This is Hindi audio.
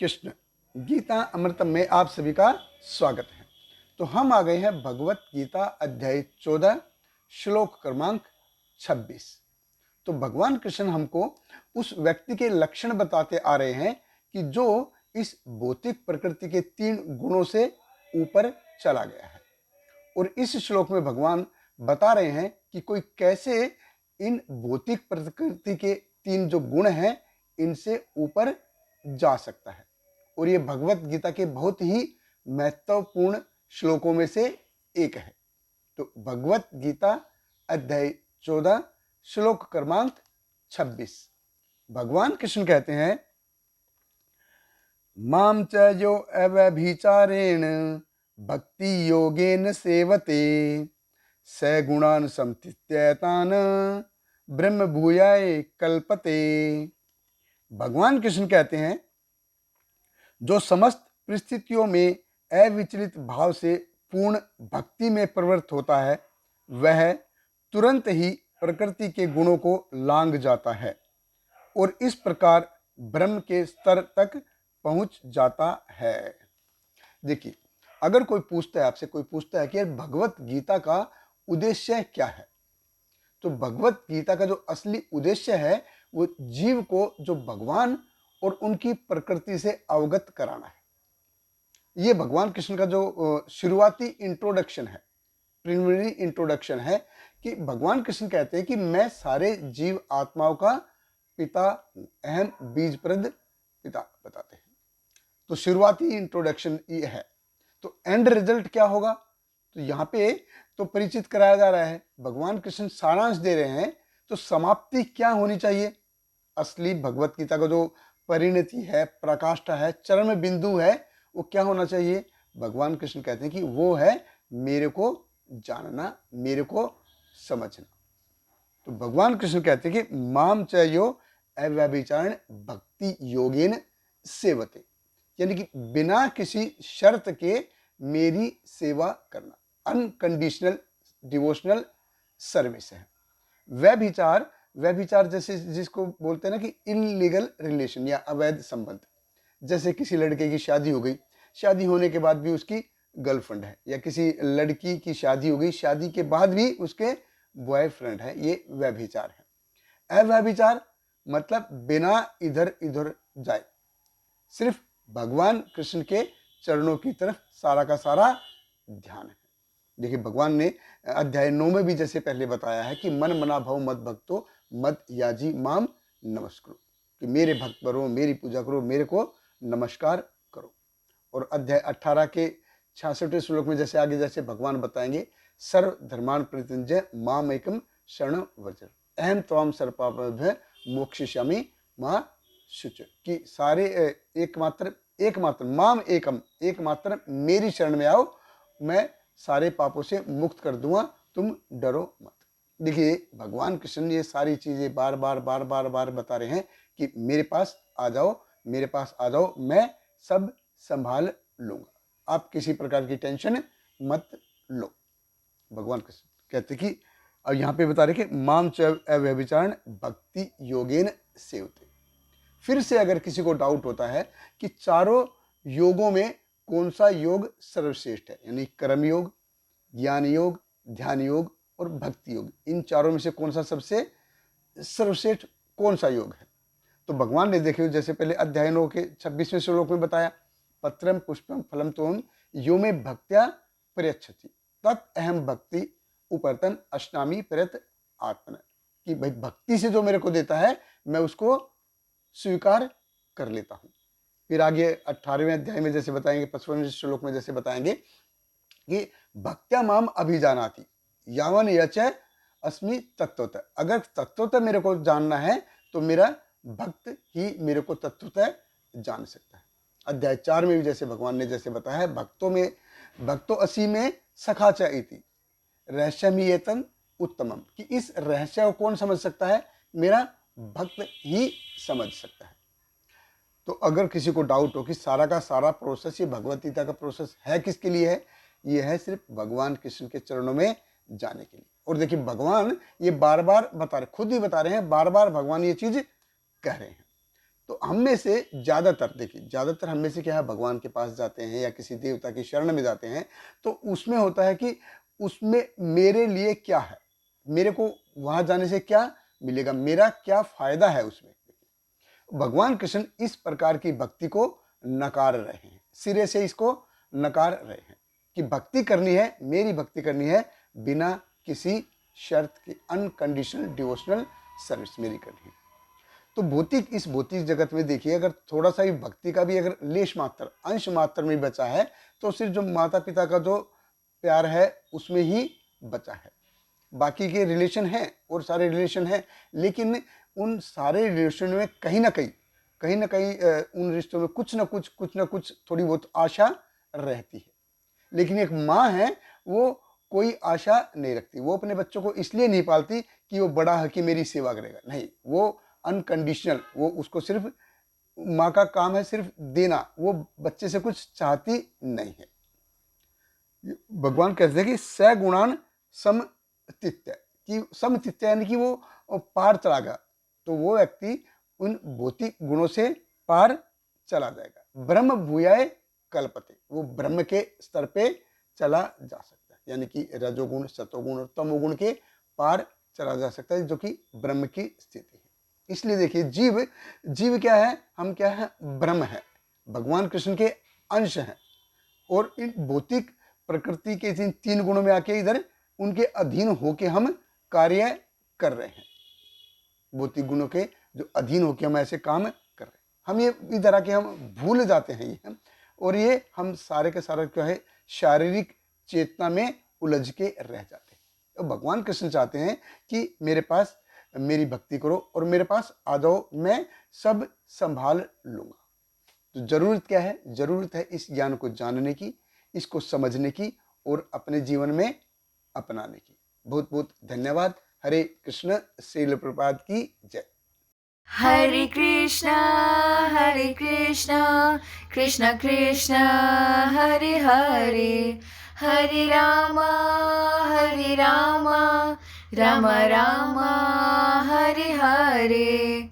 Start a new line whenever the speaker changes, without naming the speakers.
कृष्ण। गीता अमृतम में आप सभी का स्वागत है। तो हम आ गए हैं भगवत गीता अध्याय 14 श्लोक क्रमांक 26। तो भगवान कृष्ण हमको उस व्यक्ति के लक्षण बताते आ रहे हैं कि जो इस भौतिक प्रकृति के 3 गुणों से ऊपर चला गया है। और इस श्लोक में भगवान बता रहे हैं कि कोई कैसे इन भौतिक प्रकृति के 3 जो गुण हैं इनसे ऊपर जा सकता है। और ये भगवत गीता के बहुत ही महत्वपूर्ण श्लोकों में से एक है। तो भगवत गीता अध्याय 14 श्लोक क्रमांक 26 भगवान कृष्ण कहते हैं, माम च यो अव्यभिचारेण भक्ति योगेन सेवते स गुणान समतीत्यैतान ब्रह्म भूयाय कल्पते। भगवान कृष्ण कहते हैं, जो समस्त परिस्थितियों में अविचलित भाव से पूर्ण भक्ति में प्रवृत्त होता है वह तुरंत ही प्रकृति के गुणों को लांघ जाता है और इस प्रकार ब्रह्म के स्तर तक पहुंच जाता है। देखिए, अगर कोई पूछता है आपसे, कोई पूछता है कि यार भगवत गीता का उद्देश्य क्या है, तो भगवत गीता का जो असली उद्देश्य है वो जीव को जो भगवान और उनकी प्रकृति से अवगत कराना है। ये भगवान कृष्ण का जो शुरुआती इंट्रोडक्शन है, प्रिलिमिनरी इंट्रोडक्शन है, कि भगवान कृष्ण कहते हैं कि मैं सारे जीव आत्माओं का पिता हूं, अहम बीजप्रद पिता बताते हैं। तो शुरुआती इंट्रोडक्शन ये है। तो एंड रिजल्ट क्या होगा, तो यहाँ पे तो परिचित कराया जा रहा है, भगवान कृष्ण सारांश दे रहे हैं। तो समाप्ति क्या होनी चाहिए, असली भगवत गीता का जो परिणति है, प्रकाष्ठा है, चरम बिंदु है, वो क्या होना चाहिए। भगवान कृष्ण कहते हैं कि वो है मेरे को जानना, मेरे को समझना। तो भगवान कृष्ण कहते हैं कि माम च यो अव्यभिचारण भक्ति योगेन सेवते, यानी कि बिना किसी शर्त के मेरी सेवा करना, अनकंडीशनल डिवोशनल सर्विस है। व्यभिचार, व्यभिचार जैसे जिसको बोलते हैं ना कि इनलीगल रिलेशन या अवैध संबंध। जैसे किसी लड़के की शादी हो गई, शादी होने के बाद भी उसकी गर्लफ्रेंड है, या किसी लड़की की शादी हो गई, शादी के बाद भी उसके बॉयफ्रेंड है, ये व्यभिचार है। अव्यभिचार मतलब बिना इधर उधर जाए, सिर्फ भगवान कृष्ण के चरणों की तरफ सारा का सारा ध्यान है। देखिए, भगवान ने अध्याय 9 में भी जैसे पहले बताया है कि मन मना भव मद भक्तो मद याजी माम नमस्करो, कि मेरे भक्त बनो, मेरी पूजा करो, मेरे को नमस्कार करो। और अध्याय 18 के 66वें श्लोक में जैसे आगे जैसे भगवान बताएंगे, सर्व धर्मान परित्यज्य माम एकम शरणं व्रज अहम त्वाम सर्वपापेभ्यः मोक्षयिष्यामि मा शुच, कि सारे एकमात्र माम एकम, एकमात्र मेरी शरण में आओ, मैं सारे पापों से मुक्त कर दूंगा, तुम डरो मत। देखिए, भगवान कृष्ण ये सारी चीजें बार बार बता रहे हैं कि मेरे पास आ जाओ, मेरे पास आ जाओ, मैं सब संभाल लूंगा, आप किसी प्रकार की टेंशन मत लो। भगवान कृष्ण कहते कि, और यहाँ पे बता रहे कि माम च अव्यभिचारण भक्ति योगेन सेवते। फिर से अगर किसी को डाउट होता है कि चारों योगों में कौन सा योग सर्वश्रेष्ठ है, यानी कर्म योग, ज्ञान योग, ध्यान योग और भक्ति योग, इन चारों में से कौन सा सबसे सर्वश्रेष्ठ कौन सा योग है, तो भगवान ने देखे जैसे पहले अध्याय 9 के 26वें श्लोक में बताया, पत्रम पुष्पम फलम तोम यो में भक्त्या प्रयच्छति तत् अहम भक्ति उपर्तन अष्टामी प्रयत आत्मन, कि भाई भक्ति से जो मेरे को देता है मैं उसको स्वीकार कर लेता हूं। फिर आगे 18वें अध्याय में जैसे बताएंगे, 55वें श्लोक में जैसे बताएंगे कि भक्त्या माम अभिजानाति यावन यच अस्मि तत्वतः, अगर तत्वतः मेरे को जानना है तो मेरा भक्त ही मेरे को तत्वतः जान सकता है। अध्याय 4 में भी जैसे भगवान ने जैसे बताया है, भक्तो असी में सखा च इति रहस्यमीयतन उत्तमम, कि इस रहस्य को कौन समझ सकता है, मेरा भक्त ही समझ सकता है। तो अगर किसी को डाउट हो कि सारा का सारा प्रोसेस ये भगवत गीता का प्रोसेस है किसके लिए है, ये है सिर्फ भगवान कृष्ण के चरणों में जाने के लिए। और देखिए, भगवान ये बार बार बता रहे, खुद ही बता रहे हैं, बार बार भगवान ये चीज कह रहे हैं। तो हम में से ज़्यादातर, देखिए ज़्यादातर हम में से क्या है, भगवान के पास जाते हैं या किसी देवता की शरण में जाते हैं, तो उसमें होता है कि उसमें मेरे लिए क्या है, मेरे को वहाँ जाने से क्या मिलेगा, मेरा क्या फ़ायदा है उसमें। भगवान कृष्ण इस प्रकार की भक्ति को नकार रहे हैं, सिरे से इसको नकार रहे हैं कि भक्ति करनी है, मेरी भक्ति करनी है बिना किसी शर्त की, अनकंडीशनल डिवोशनल सर्विस मेरी करनी है। तो भौतिक, इस भौतिक जगत में देखिए, अगर थोड़ा सा भी भक्ति का भी अगर लेश मात्र, अंश मात्र में बचा है, तो सिर्फ जो माता पिता का जो प्यार है उसमें ही बचा है। बाकी के रिलेशन हैं और सारे रिलेशन हैं, लेकिन उन सारे रिलेशन में कहीं ना कहीं उन रिश्तों में कुछ ना कुछ थोड़ी बहुत आशा रहती है। लेकिन एक माँ है, वो कोई आशा नहीं रखती, वो अपने बच्चों को इसलिए नहीं पालती कि वो बड़ा है कि मेरी सेवा करेगा, नहीं, वो अनकंडीशनल, वो उसको सिर्फ, माँ का काम है सिर्फ देना, वो बच्चे से कुछ चाहती नहीं है। भगवान कहते हैं कि सगुणान समतित्य, कि समतित्य यानी कि वो पार चला गया, तो वो व्यक्ति उन भौतिक गुणों से पार चला जाएगा। ब्रह्म भूयाय कल्पते, वो ब्रह्म के स्तर पे चला जा सकता है, यानी कि रजोगुण, सतोगुण और तमोगुण के पार चला जा सकता है, जो कि ब्रह्म की स्थिति है। इसलिए देखिए, जीव क्या है, हम क्या है, ब्रह्म है, भगवान कृष्ण के अंश हैं, और इन भौतिक प्रकृति के इन तीन गुणों में आके इधर उनके अधीन होके हम कार्य कर रहे हैं। भौतिक गुणों के जो अधीन होके हम ऐसे काम कर रहे हैं, हम ये इधर आके हम भूल जाते हैं ये हम, और ये हम सारे के सारे क्या है, शारीरिक चेतना में उलझ के रह जाते हैं। तो भगवान कृष्ण चाहते हैं कि मेरे पास मेरी भक्ति करो और मेरे पास आ जाओ, मैं सब संभाल लूंगा। तो जरूरत क्या है, जरूरत है इस ज्ञान को जानने की, इसको समझने की और अपने जीवन में अपनाने की। बहुत बहुत धन्यवाद। हरे कृष्ण। श्रील प्रभुपाद की जय।
हरे कृष्णा कृष्ण कृष्ण हरे हरे, हरे रामा राम राम हरे हरे।